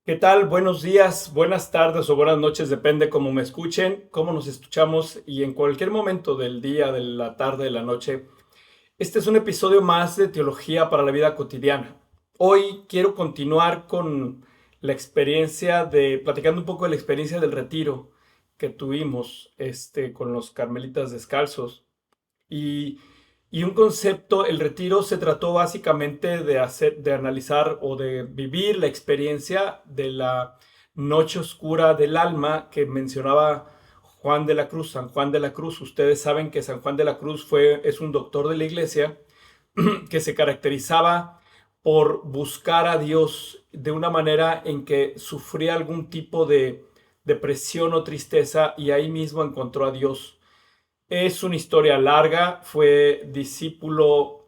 ¿Qué tal? Buenos días, buenas tardes o buenas noches, depende cómo me escuchen, cómo nos escuchamos y en cualquier momento del día, de la tarde, de la noche. Este es un episodio más de Teología para la Vida Cotidiana. Hoy quiero continuar con la experiencia platicando un poco de la experiencia del retiro que tuvimos con los carmelitas descalzos. Y, y un concepto, el retiro se trató básicamente de analizar o de vivir la experiencia de la noche oscura del alma que mencionaba Juan de la Cruz, San Juan de la Cruz. Ustedes saben que San Juan de la Cruz es un doctor de la iglesia que se caracterizaba por buscar a Dios de una manera en que sufría algún tipo de depresión o tristeza y ahí mismo encontró a Dios. Es una historia larga, fue discípulo,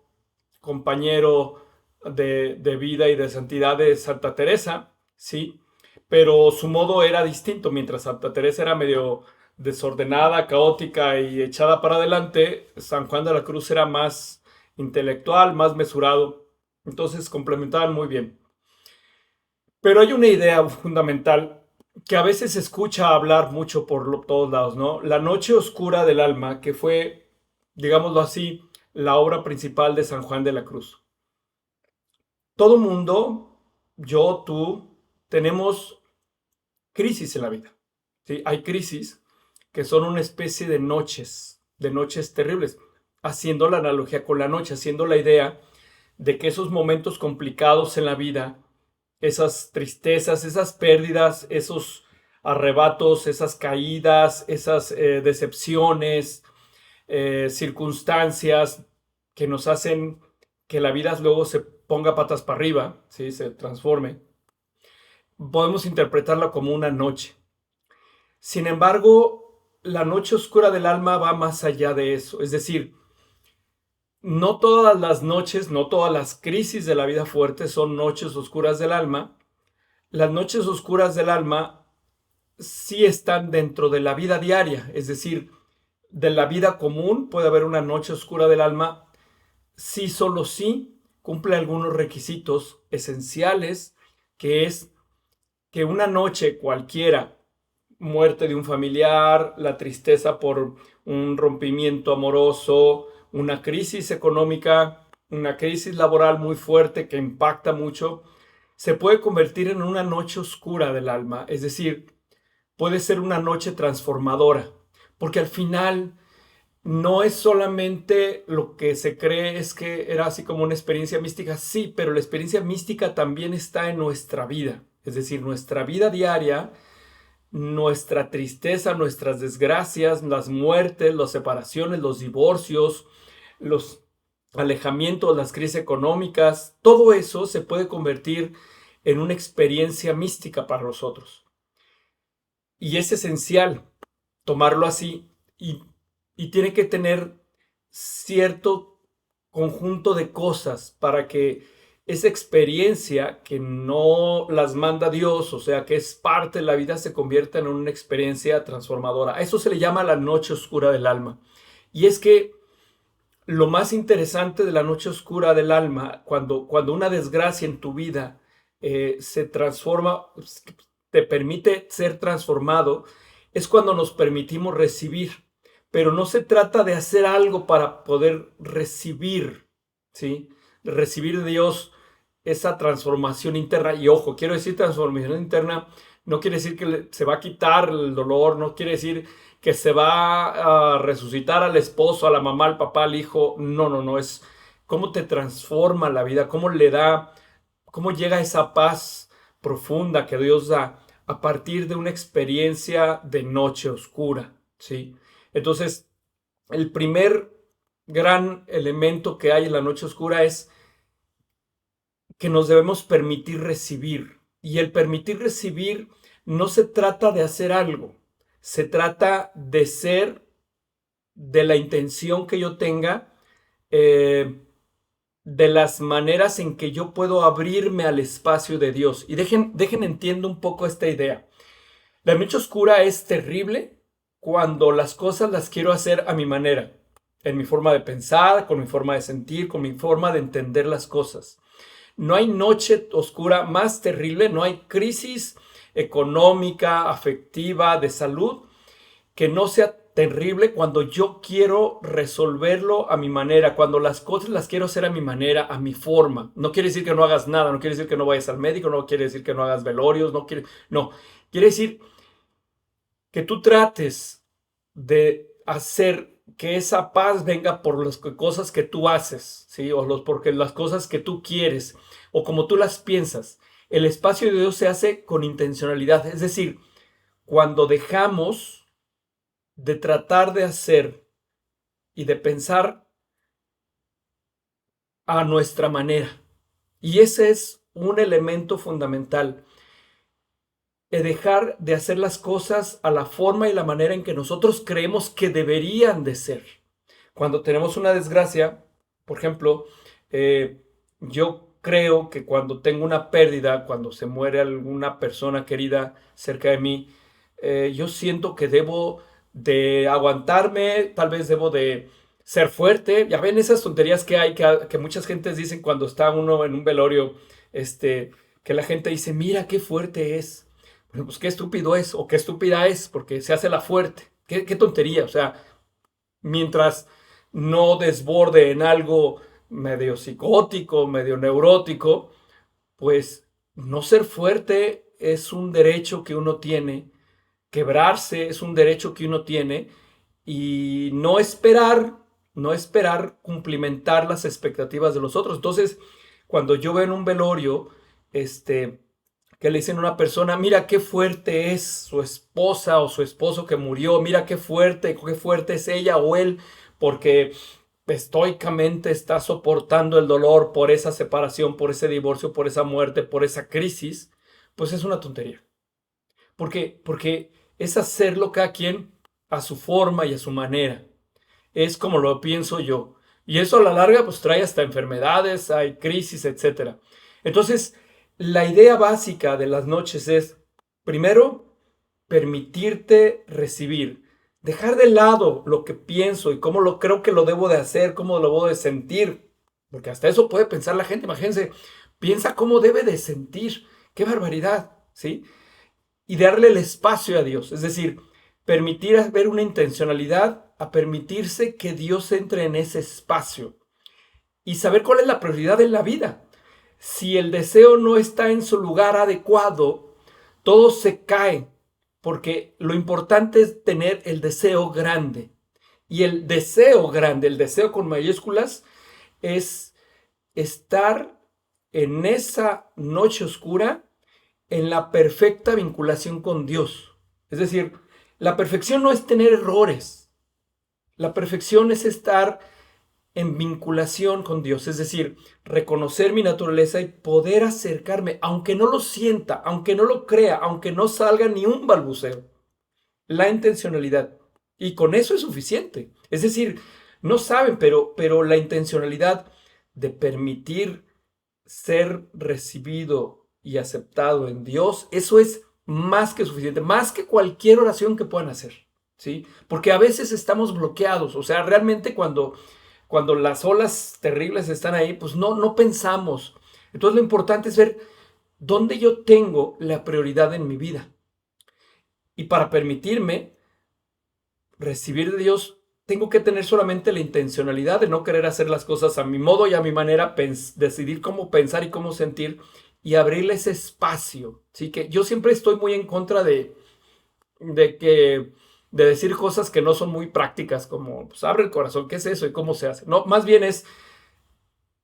compañero de vida y de santidad de Santa Teresa, sí, pero su modo era distinto. Mientras Santa Teresa era medio desordenada, caótica y echada para adelante, San Juan de la Cruz era más intelectual, más mesurado, entonces complementaban muy bien. Pero hay una idea fundamental que a veces se escucha hablar mucho por todos lados, ¿no? La noche oscura del alma, que fue, digámoslo así, la obra principal de San Juan de la Cruz. Todo mundo, yo, tú, tenemos crisis en la vida, ¿sí? Hay crisis que son una especie de noches terribles, haciendo la analogía con la noche, haciendo la idea de que esos momentos complicados en la vida, esas tristezas, esas pérdidas, esos arrebatos, esas caídas, esas decepciones, circunstancias que nos hacen que la vida luego se ponga patas para arriba, ¿sí? Se transforme, podemos interpretarla como una noche. Sin embargo, la noche oscura del alma va más allá de eso, es decir, no todas las noches, no todas las crisis de la vida fuerte son noches oscuras del alma. Las noches oscuras del alma sí están dentro de la vida diaria, es decir, de la vida común puede haber una noche oscura del alma, sí, solo sí cumple algunos requisitos esenciales, que es que una noche cualquiera, muerte de un familiar, la tristeza por un rompimiento amoroso, una crisis económica, una crisis laboral muy fuerte que impacta mucho, se puede convertir en una noche oscura del alma, es decir, puede ser una noche transformadora, porque al final no es solamente lo que se cree es que era así como una experiencia mística, sí, pero la experiencia mística también está en nuestra vida, es decir, nuestra vida diaria, nuestra tristeza, nuestras desgracias, las muertes, las separaciones, los divorcios, los alejamientos, las crisis económicas, todo eso se puede convertir en una experiencia mística para nosotros. Y es esencial tomarlo así y tiene que tener cierto conjunto de cosas para que esa experiencia que no las manda Dios, o sea, que es parte de la vida, se convierta en una experiencia transformadora. A eso se le llama la noche oscura del alma. Y es que lo más interesante de la noche oscura del alma, cuando una desgracia en tu vida se transforma, te permite ser transformado, es cuando nos permitimos recibir. Pero no se trata de hacer algo para poder recibir, ¿sí? Recibir de Dios esa transformación interna. Y ojo, quiero decir transformación interna, no quiere decir que se va a quitar el dolor, no quiere decir que se va a resucitar al esposo, a la mamá, al papá, al hijo. No, no, no, es cómo te transforma la vida, cómo le da, cómo llega esa paz profunda que Dios da a partir de una experiencia de noche oscura, ¿sí? Entonces, el primer gran elemento que hay en la noche oscura es que nos debemos permitir recibir. Y el permitir recibir no se trata de hacer algo, se trata de ser de la intención que yo tenga, eh, de las maneras en que yo puedo abrirme al espacio de Dios. Y dejen entiendo un poco esta idea. La noche oscura es terrible cuando las cosas las quiero hacer a mi manera, en mi forma de pensar, con mi forma de sentir, con mi forma de entender las cosas. No hay noche oscura más terrible, no hay crisis económica, afectiva, de salud, que no sea terrible cuando yo quiero resolverlo a mi manera, cuando las cosas las quiero hacer a mi manera, a mi forma. No quiere decir que no hagas nada, no quiere decir que no vayas al médico, no quiere decir que no hagas velorios, no, quiere decir que tú trates de hacer que esa paz venga por las cosas que tú haces, ¿sí? Porque las cosas que tú quieres o como tú las piensas. El espacio de Dios se hace con intencionalidad, es decir, cuando dejamos de tratar de hacer y de pensar a nuestra manera. Y ese es un elemento fundamental. Dejar de hacer las cosas a la forma y la manera en que nosotros creemos que deberían de ser. Cuando tenemos una desgracia, por ejemplo, yo creo que cuando tengo una pérdida, cuando se muere alguna persona querida cerca de mí, yo siento que debo de aguantarme, tal vez debo de ser fuerte. Ya ven esas tonterías que hay, que muchas gentes dicen cuando está uno en un velorio, que la gente dice, mira qué fuerte es. Bueno, pues qué estúpido es o qué estúpida es, porque se hace la fuerte. Qué tontería, o sea, mientras no desborde en algo medio psicótico, medio neurótico, pues no ser fuerte es un derecho que uno tiene, quebrarse es un derecho que uno tiene y no esperar cumplimentar las expectativas de los otros. Entonces, cuando yo veo en un velorio, que le dicen a una persona, mira qué fuerte es su esposa o su esposo que murió, mira qué fuerte es ella o él, porque estoicamente está soportando el dolor por esa separación, por ese divorcio, por esa muerte, por esa crisis, pues es una tontería. Porque es hacerlo cada quien a su forma y a su manera. Es como lo pienso yo. Y eso a la larga pues trae hasta enfermedades, hay crisis, etcétera. Entonces, la idea básica de las noches es, primero, permitirte recibir. Dejar de lado lo que pienso y cómo lo creo que lo debo de hacer, cómo lo debo de sentir. Porque hasta eso puede pensar la gente. Imagínense, piensa cómo debe de sentir. ¡Qué barbaridad! ¿Sí? Y darle el espacio a Dios. Es decir, permitir ver una intencionalidad a permitirse que Dios entre en ese espacio y saber cuál es la prioridad en la vida. Si el deseo no está en su lugar adecuado, todo se cae, porque lo importante es tener el deseo grande. Y el deseo grande, el deseo con mayúsculas, es estar en esa noche oscura en la perfecta vinculación con Dios. Es decir, la perfección no es tener errores. La perfección es estar en vinculación con Dios, es decir, reconocer mi naturaleza y poder acercarme, aunque no lo sienta, aunque no lo crea, aunque no salga ni un balbuceo. La intencionalidad. Y con eso es suficiente. Es decir, no saben, pero la intencionalidad de permitir ser recibido y aceptado en Dios, eso es más que suficiente, más que cualquier oración que puedan hacer, ¿sí? Porque a veces estamos bloqueados, o sea, realmente cuando las olas terribles están ahí, pues no pensamos. Entonces lo importante es ver dónde yo tengo la prioridad en mi vida. Y para permitirme recibir de Dios, tengo que tener solamente la intencionalidad de no querer hacer las cosas a mi modo y a mi manera, decidir cómo pensar y cómo sentir y abrirle ese espacio. ¿Sí? Que yo siempre estoy muy en contra de decir cosas que no son muy prácticas, como pues abre el corazón, ¿qué es eso y cómo se hace? No, más bien es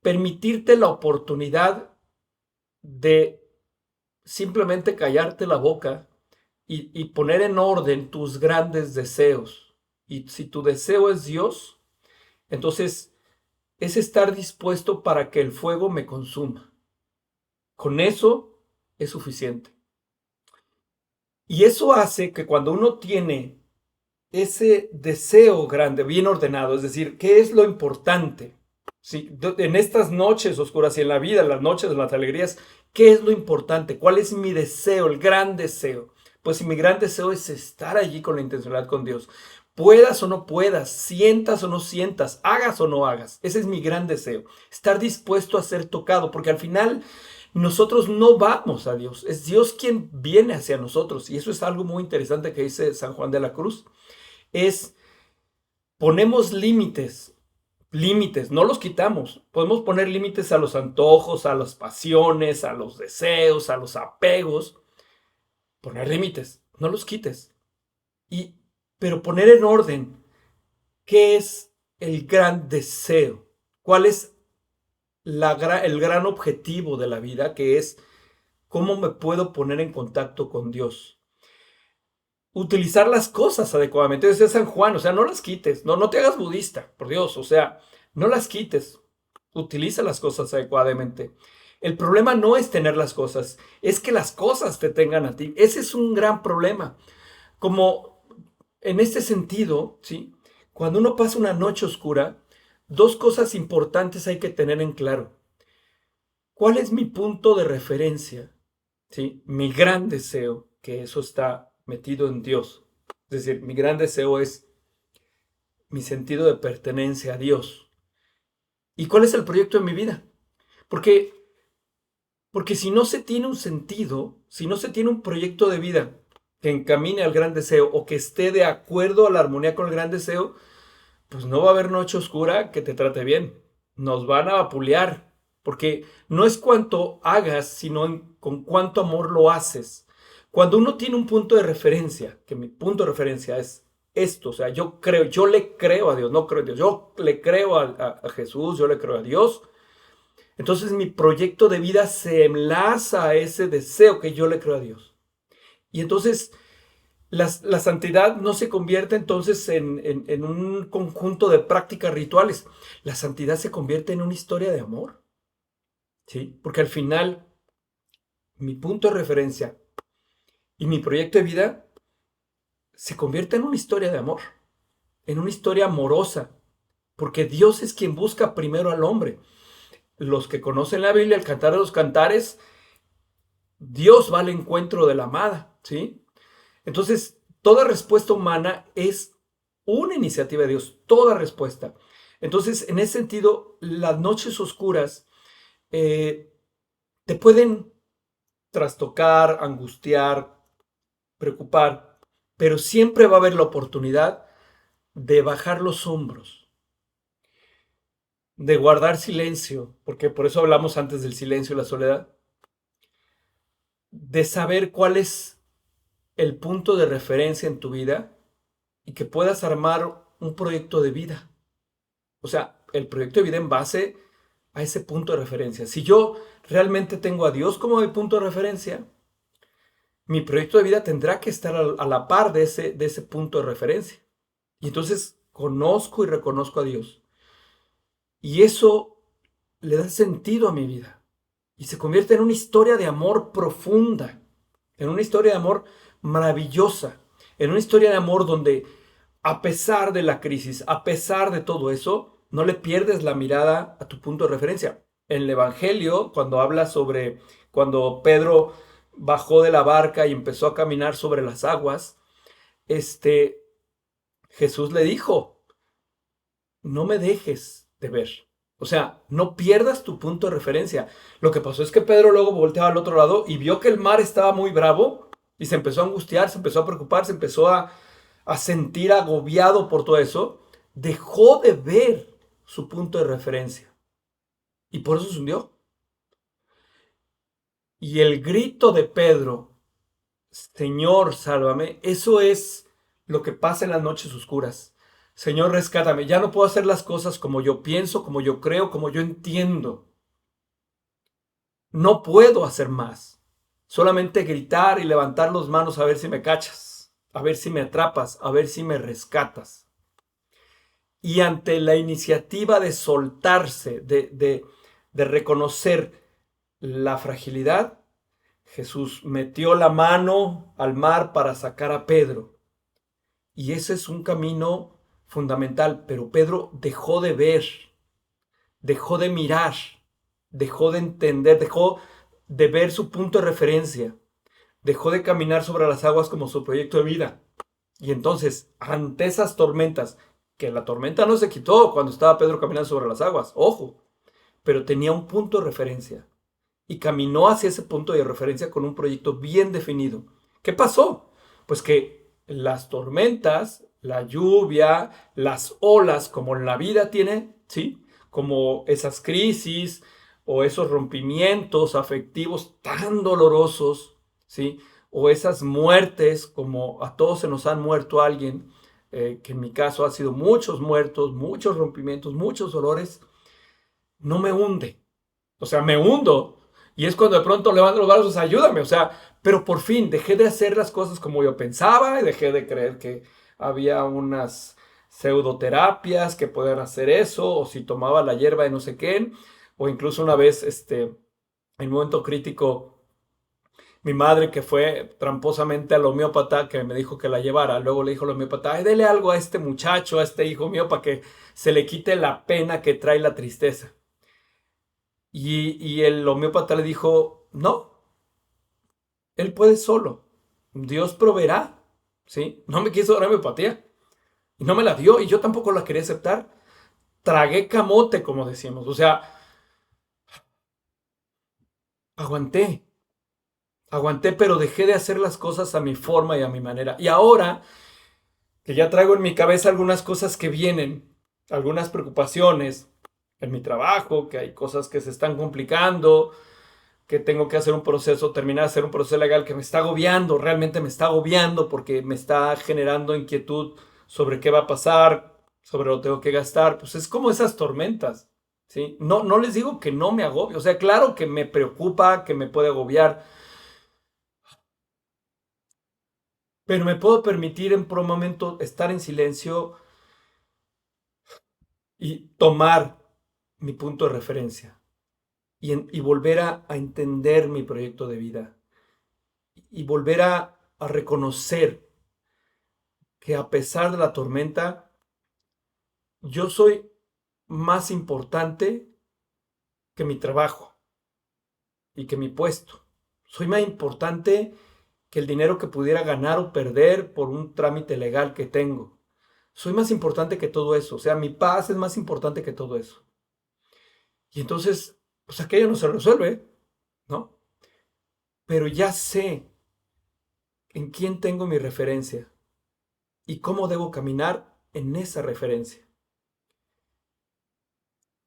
permitirte la oportunidad de simplemente callarte la boca y poner en orden tus grandes deseos. Y si tu deseo es Dios, entonces es estar dispuesto para que el fuego me consuma. Con eso es suficiente. Y eso hace que cuando uno tiene ese deseo grande, bien ordenado, es decir, ¿qué es lo importante? ¿Sí? En estas noches oscuras y en la vida, en las noches de las alegrías, ¿qué es lo importante? ¿Cuál es mi deseo, el gran deseo? Pues si mi gran deseo es estar allí con la intencionalidad con Dios, Puedas o no puedas, sientas o no sientas, hagas o no hagas. Ese es mi gran deseo. Estar dispuesto a ser tocado, porque al final nosotros no vamos a Dios. Es Dios quien viene hacia nosotros. Y eso es algo muy interesante que dice San Juan de la Cruz. Es ponemos límites, límites, no los quitamos. Podemos poner límites a los antojos, a las pasiones, a los deseos, a los apegos. Poner límites, no los quites. Pero poner en orden qué es el gran deseo, cuál es el gran objetivo de la vida, que es cómo me puedo poner en contacto con Dios. Utilizar las cosas adecuadamente. Decía San Juan, o sea, no las quites, no te hagas budista, por Dios, o sea, no las quites, utiliza las cosas adecuadamente. El problema no es tener las cosas, es que las cosas te tengan a ti. Ese es un gran problema. Como en este sentido, ¿sí? Cuando uno pasa una noche oscura, dos cosas importantes hay que tener en claro. ¿Cuál es mi punto de referencia? ¿Sí? Mi gran deseo, que eso está metido en Dios. Es decir, mi gran deseo es mi sentido de pertenencia a Dios. ¿Y cuál es el proyecto de mi vida? Porque, porque si no se tiene un sentido, si no se tiene un proyecto de vida que encamine al gran deseo o que esté de acuerdo a la armonía con el gran deseo, pues no va a haber noche oscura que te trate bien. Nos van a vapulear, porque no es cuánto hagas, sino con cuánto amor lo haces. Cuando uno tiene un punto de referencia, que mi punto de referencia es esto, o sea, yo le creo a Dios, no creo en Dios, yo le creo a Jesús, yo le creo a Dios. Entonces mi proyecto de vida se enlaza a ese deseo que yo le creo a Dios. Y entonces la santidad no se convierte entonces en un conjunto de prácticas rituales. La santidad se convierte en una historia de amor, ¿sí? Porque al final, mi punto de referencia y mi proyecto de vida se convierte en una historia de amor, en una historia amorosa, porque Dios es quien busca primero al hombre. Los que conocen la Biblia, el Cantar de los Cantares, Dios va al encuentro de la amada, ¿sí? Entonces, toda respuesta humana es una iniciativa de Dios, toda respuesta. Entonces, en ese sentido, las noches oscuras te pueden trastocar, angustiar, preocupar, pero siempre va a haber la oportunidad de bajar los hombros, de guardar silencio, porque por eso hablamos antes del silencio y la soledad, de saber cuál es el punto de referencia en tu vida y que puedas armar un proyecto de vida. O sea, el proyecto de vida en base a ese punto de referencia. Si yo realmente tengo a Dios como mi punto de referencia, mi proyecto de vida tendrá que estar a la par de ese punto de referencia. Y entonces conozco y reconozco a Dios. Y eso le da sentido a mi vida. Y se convierte en una historia de amor profunda, en una historia de amor maravillosa, en una historia de amor donde a pesar de la crisis, a pesar de todo eso, no le pierdes la mirada a tu punto de referencia. En el Evangelio, cuando habla sobre cuando Pedro bajó de la barca y empezó a caminar sobre las aguas, Jesús le dijo, no me dejes de ver. O sea, no pierdas tu punto de referencia. Lo que pasó es que Pedro luego volteaba al otro lado y vio que el mar estaba muy bravo y se empezó a angustiar, se empezó a preocupar, se empezó a sentir agobiado por todo eso. Dejó de ver su punto de referencia y por eso se hundió. Y el grito de Pedro, Señor, sálvame, eso es lo que pasa en las noches oscuras. Señor, rescátame. Ya no puedo hacer las cosas como yo pienso, como yo creo, como yo entiendo. No puedo hacer más. Solamente gritar y levantar las manos a ver si me cachas, a ver si me atrapas, a ver si me rescatas. Y ante la iniciativa de soltarse, de reconocer la fragilidad, Jesús metió la mano al mar para sacar a Pedro. Y ese es un camino fundamental, pero Pedro dejó de ver, dejó de mirar, dejó de entender, dejó de ver su punto de referencia, dejó de caminar sobre las aguas como su proyecto de vida Y entonces, ante esas tormentas, que la tormenta no se quitó cuando estaba Pedro caminando sobre las aguas, ojo, pero tenía un punto de referencia y caminó hacia ese punto de referencia con un proyecto bien definido. ¿Qué pasó? Pues que las tormentas, la lluvia, las olas, como la vida tiene, ¿sí? Como esas crisis o esos rompimientos afectivos tan dolorosos, ¿sí? O esas muertes, como a todos se nos han muerto alguien, que en mi caso ha sido muchos muertos, muchos rompimientos, muchos dolores, no me hunde. O sea, me hundo. Y es cuando de pronto levanto los brazos, ayúdame. O sea, pero por fin dejé de hacer las cosas como yo pensaba y dejé de creer que había unas pseudoterapias que podían hacer eso, o si tomaba la hierba de no sé qué, o incluso una vez, en un momento crítico, mi madre que fue tramposamente al homeópata que me dijo que la llevara, luego le dijo al homeópata, ay, dele algo a este muchacho, a este hijo mío, para que se le quite la pena que trae la tristeza. Y el homeópata le dijo, no, él puede solo. Dios proveerá, ¿sí? No me quiso dar homeopatía. Y no me la dio y yo tampoco la quería aceptar. Tragué camote, como decimos. O sea, aguanté. Aguanté, pero dejé de hacer las cosas a mi forma y a mi manera. Y ahora que ya traigo en mi cabeza algunas cosas que vienen, algunas preocupaciones en mi trabajo, que hay cosas que se están complicando, que tengo que hacer un proceso, terminar de hacer un proceso legal que me está agobiando, realmente me está agobiando porque me está generando inquietud sobre qué va a pasar, sobre lo que tengo que gastar, pues es como esas tormentas, ¿sí? No, no les digo que no me agobie, o sea, claro que me preocupa, que me puede agobiar, pero me puedo permitir en por un momento estar en silencio y tomar mi punto de referencia y volver a entender mi proyecto de vida y volver a reconocer que a pesar de la tormenta, yo soy más importante que mi trabajo y que mi puesto. Soy más importante que el dinero que pudiera ganar o perder por un trámite legal que tengo. Soy más importante que todo eso. O sea, mi paz es más importante que todo eso. Y entonces, pues aquello no se resuelve, ¿no? Pero ya sé en quién tengo mi referencia y cómo debo caminar en esa referencia.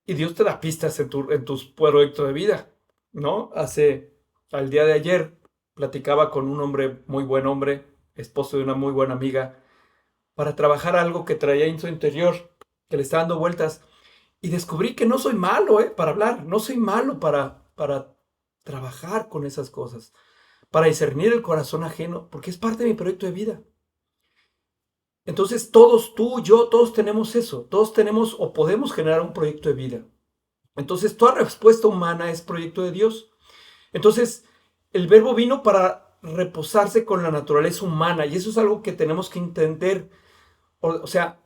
Y Dios te da pistas en tus proyectos de vida, ¿no? Al día de ayer, platicaba con un hombre, muy buen hombre, esposo de una muy buena amiga, para trabajar algo que traía en su interior, que le está dando vueltas. Y descubrí que no soy malo, para hablar, no soy malo para trabajar con esas cosas, para discernir el corazón ajeno, porque es parte de mi proyecto de vida. Entonces todos, tú, yo, todos tenemos eso, todos tenemos o podemos generar un proyecto de vida. Entonces, toda respuesta humana es proyecto de Dios. Entonces, el verbo vino para reposarse con la naturaleza humana y eso es algo que tenemos que entender. O sea,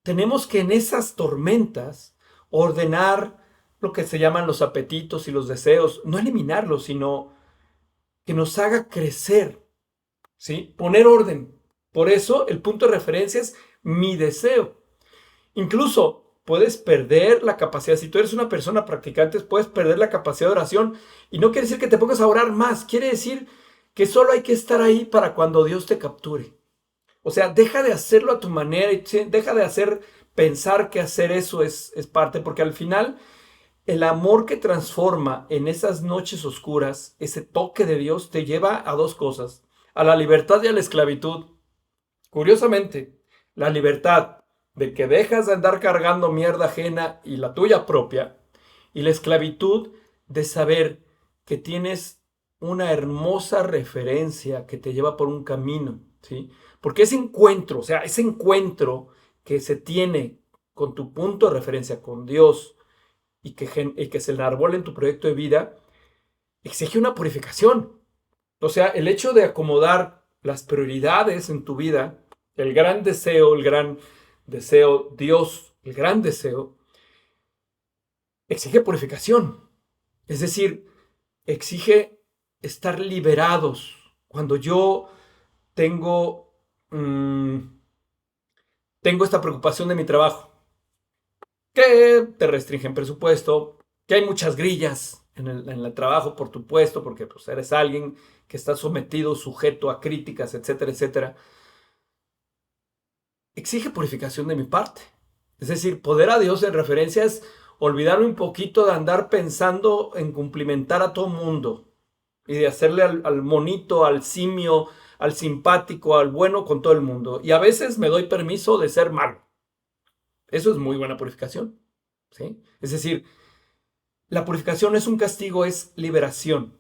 tenemos que en esas tormentas ordenar lo que se llaman los apetitos y los deseos, no eliminarlos, sino que nos haga crecer, ¿sí? Poner orden. Por eso el punto de referencia es mi deseo. Incluso puedes perder la capacidad, si tú eres una persona practicante, puedes perder la capacidad de oración y no quiere decir que te pongas a orar más, quiere decir que solo hay que estar ahí para cuando Dios te capture. O sea, deja de hacerlo a tu manera y deja de pensar que hacer eso es parte, porque al final el amor que transforma en esas noches oscuras, ese toque de Dios, te lleva a dos cosas, a la libertad y a la esclavitud. Curiosamente, la libertad de que dejas de andar cargando mierda ajena y la tuya propia, y la esclavitud de saber que tienes una hermosa referencia que te lleva por un camino, ¿sí? Porque ese encuentro, o sea, ese encuentro que se tiene con tu punto de referencia, con Dios, y que se enarbola en tu proyecto de vida, exige una purificación. O sea, el hecho de acomodar las prioridades en tu vida, el gran deseo, Dios, el gran deseo, exige purificación. Es decir, exige estar liberados. Cuando yo tengo mm, tengo esta preocupación de mi trabajo, que te restringen presupuesto, que hay muchas grillas en el trabajo por tu puesto, porque pues, eres alguien que está sometido, sujeto a críticas, etcétera, etcétera. Exige purificación de mi parte. Es decir, poder a Dios en referencia es olvidarme un poquito de andar pensando en cumplimentar a todo mundo y de hacerle al monito, al simio, al simpático, al bueno con todo el mundo. Y a veces me doy permiso de ser malo. Eso es muy buena purificación. ¿Sí? Es decir, la purificación es un castigo, es liberación.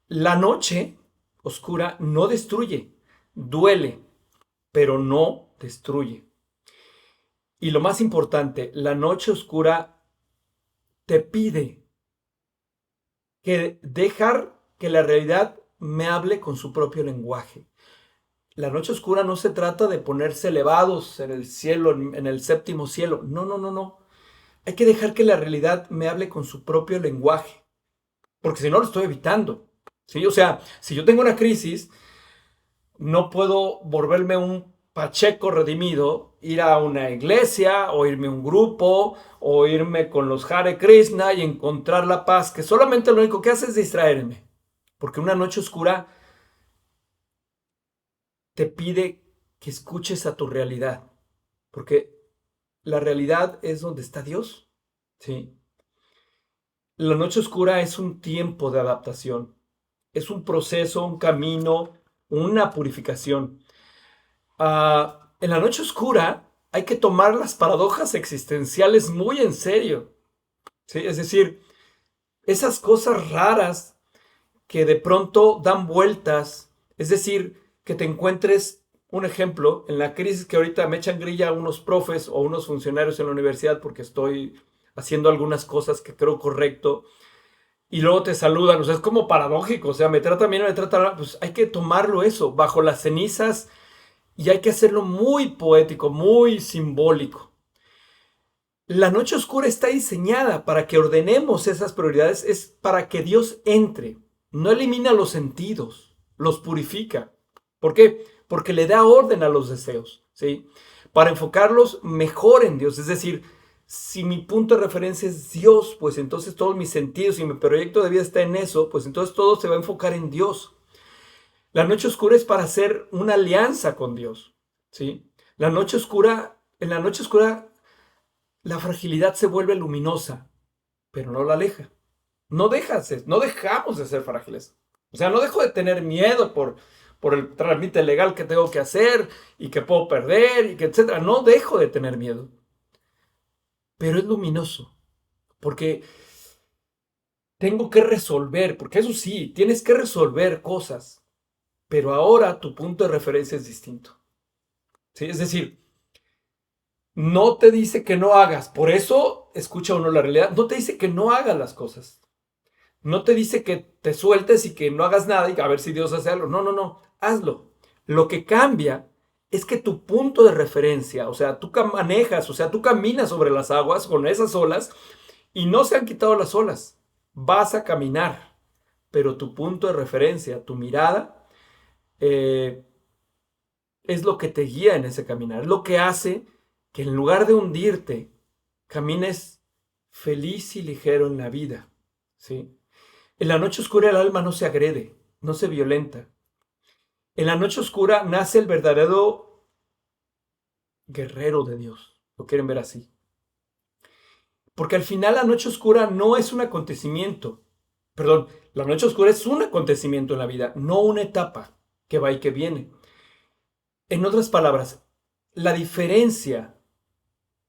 La noche oscura no destruye, duele, pero no destruye. Y lo más importante, la noche oscura te pide que dejar que la realidad me hable con su propio lenguaje. La noche oscura no se trata de ponerse elevados en el cielo, en el séptimo cielo. No, no, no, no. Hay que dejar que la realidad me hable con su propio lenguaje, porque si no lo estoy evitando. ¿Sí? O sea, si yo tengo una crisis, no puedo volverme un Pacheco redimido, ir a una iglesia o irme a un grupo o irme con los Hare Krishna y encontrar la paz, que solamente lo único que hace es distraerme. Porque una noche oscura te pide que escuches a tu realidad, porque la realidad es donde está Dios. ¿Sí? La noche oscura es un tiempo de adaptación, es un proceso, un camino, una purificación. En la noche oscura hay que tomar las paradojas existenciales muy en serio. ¿Sí? Es decir, esas cosas raras que de pronto dan vueltas, es decir, que te encuentres, un ejemplo, en la crisis que ahorita me echan grilla a unos profes o unos funcionarios en la universidad porque estoy haciendo algunas cosas que creo correcto y luego te saludan, o sea, es como paradójico, o sea, me tratan bien o me tratan mal, pues hay que tomarlo eso, bajo las cenizas y hay que hacerlo muy poético, muy simbólico. La noche oscura está diseñada para que ordenemos esas prioridades, es para que Dios entre, no elimina los sentidos, los purifica. ¿Por qué? Porque le da orden a los deseos, ¿sí? Para enfocarlos mejor en Dios, es decir, si mi punto de referencia es Dios, pues entonces todos mis sentidos y mi proyecto de vida está en eso, pues entonces todo se va a enfocar en Dios. La noche oscura es para hacer una alianza con Dios, ¿sí? La noche oscura, en la noche oscura, la fragilidad se vuelve luminosa, pero no la aleja. No dejamos de ser frágiles. O sea, no dejo de tener miedo por el trámite legal que tengo que hacer y que puedo perder y que etcétera. No dejo de tener miedo, pero es luminoso porque tengo que resolver, porque eso sí, tienes que resolver cosas, pero ahora tu punto de referencia es distinto. ¿Sí? Es decir, no te dice que no hagas. Por eso escucha uno la realidad. No te dice que no hagas las cosas. No te dice que te sueltes y que no hagas nada y a ver si Dios hace algo. No, no, no. Hazlo. Lo que cambia es que tu punto de referencia, o sea, tú manejas, o sea, tú caminas sobre las aguas con esas olas y no se han quitado las olas. Vas a caminar, pero tu punto de referencia, tu mirada, eh, es lo que te guía en ese caminar. Es lo que hace que en lugar de hundirte, camines feliz y ligero en la vida. ¿Sí? En la noche oscura el alma no se agrede, no se violenta. En la noche oscura nace el verdadero guerrero de Dios. Lo quieren ver así. Porque al final la noche oscura no es un acontecimiento. Perdón, la noche oscura es un acontecimiento en la vida, no una etapa que va y que viene. En otras palabras, la diferencia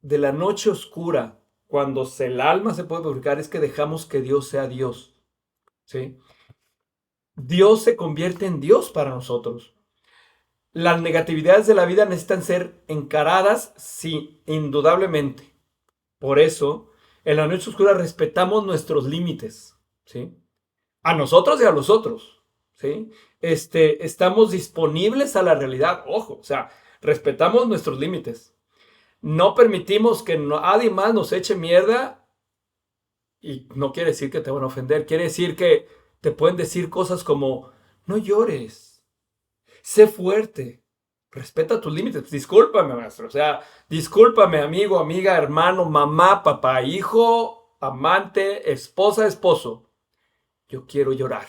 de la noche oscura cuando el alma se puede purificar es que dejamos que Dios sea Dios. ¿Sí? Dios se convierte en Dios para nosotros. Las negatividades de la vida necesitan ser encaradas, sí, indudablemente. Por eso, en la noche oscura respetamos nuestros límites, ¿sí? A nosotros y a los otros, ¿sí? Estamos disponibles a la realidad, ojo, o sea, respetamos nuestros límites. No permitimos que nadie más nos eche mierda y no quiere decir que te van a ofender, quiere decir que te pueden decir cosas como, no llores, sé fuerte, Respeta tus límites. Discúlpame, maestro. O sea, discúlpame, amigo, amiga, hermano, mamá, papá, hijo, amante, esposa, esposo. Yo quiero llorar.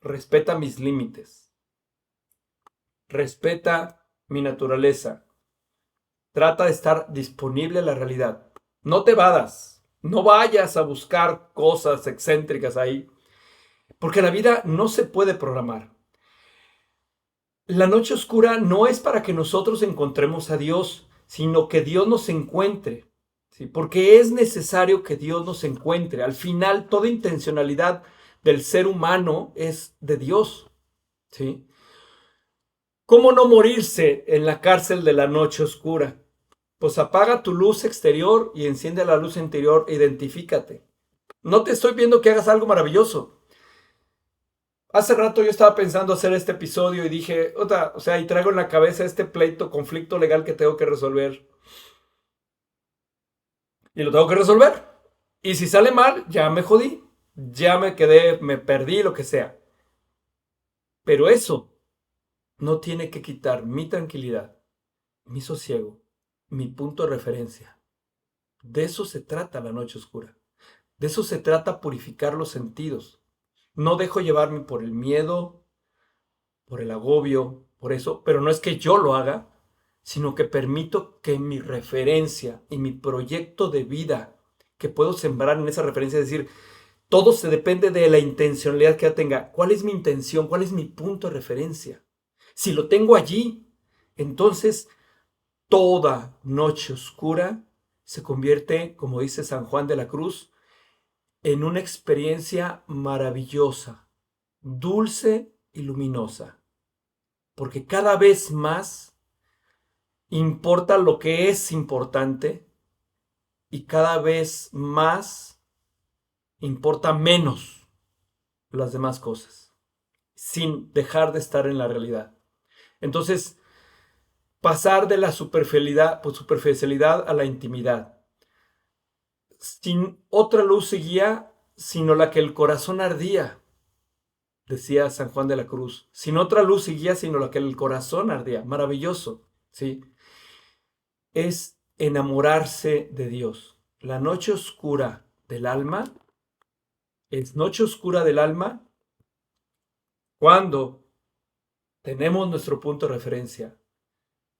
Respeta mis límites. Respeta mi naturaleza. Trata de estar disponible a la realidad. No te evadas. No vayas a buscar cosas excéntricas ahí. Porque la vida no se puede programar. La noche oscura no es para que nosotros encontremos a Dios, sino que Dios nos encuentre, ¿sí? Porque es necesario que Dios nos encuentre. Al final, toda intencionalidad del ser humano es de Dios, ¿sí? ¿Cómo no morirse en la cárcel de la noche oscura? Pues apaga tu luz exterior y enciende la luz interior e identifícate. No te estoy viendo que hagas algo maravilloso. Hace rato yo estaba pensando hacer este episodio y dije, o sea, y traigo en la cabeza este pleito, conflicto legal que tengo que resolver. Y lo tengo que resolver. Y si sale mal, ya me jodí. Ya me quedé, me perdí, lo que sea. Pero eso no tiene que quitar mi tranquilidad, mi sosiego, mi punto de referencia. De eso se trata la noche oscura. De eso se trata purificar los sentidos. No dejo llevarme por el miedo, por el agobio, por eso, pero no es que yo lo haga, sino que permito que mi referencia y mi proyecto de vida que puedo sembrar en esa referencia, es decir, todo se depende de la intencionalidad que ya tenga. ¿Cuál es mi intención? ¿Cuál es mi punto de referencia? Si lo tengo allí, entonces toda noche oscura se convierte, como dice San Juan de la Cruz, en una experiencia maravillosa, dulce y luminosa. Porque cada vez más importa lo que es importante y cada vez más importa menos las demás cosas, sin dejar de estar en la realidad. Entonces, pasar de la superficialidad a la intimidad. Sin otra luz seguía, sino la que el corazón ardía, decía San Juan de la Cruz. Sin otra luz seguía, sino la que el corazón ardía. Maravilloso, ¿sí? Es enamorarse de Dios. La noche oscura del alma es noche oscura del alma cuando tenemos nuestro punto de referencia,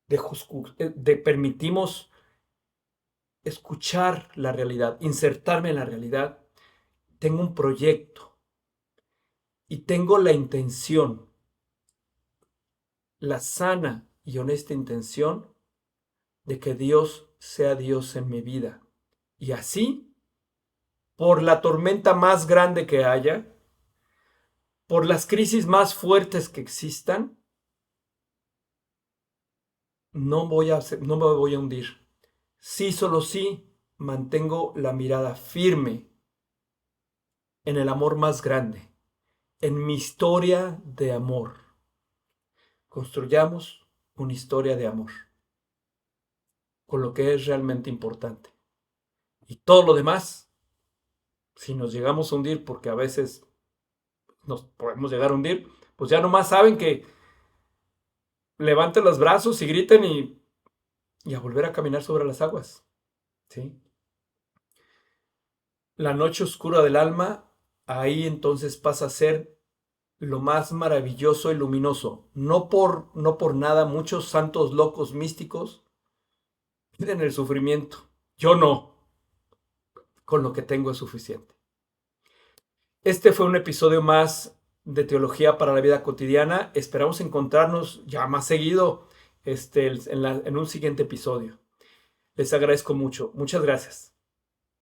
de permitimos escuchar la realidad, insertarme en la realidad, tengo un proyecto y tengo la intención, la sana y honesta intención de que Dios sea Dios en mi vida. Y así, por la tormenta más grande que haya, por las crisis más fuertes que existan, no me voy a hundir. Sí, solo sí, mantengo la mirada firme en el amor más grande, en mi historia de amor. Construyamos una historia de amor, con lo que es realmente importante. Y todo lo demás, si nos llegamos a hundir, porque a veces nos podemos llegar a hundir, pues ya nomás saben que levanten los brazos y griten y a volver a caminar sobre las aguas, ¿sí? La noche oscura del alma, ahí entonces pasa a ser lo más maravilloso y luminoso. No por nada muchos santos locos místicos piden el sufrimiento. Yo no, con lo que tengo es suficiente. Este fue un episodio más de Teología para la Vida Cotidiana. Esperamos encontrarnos ya más seguido en un siguiente episodio. Les agradezco mucho. Muchas gracias.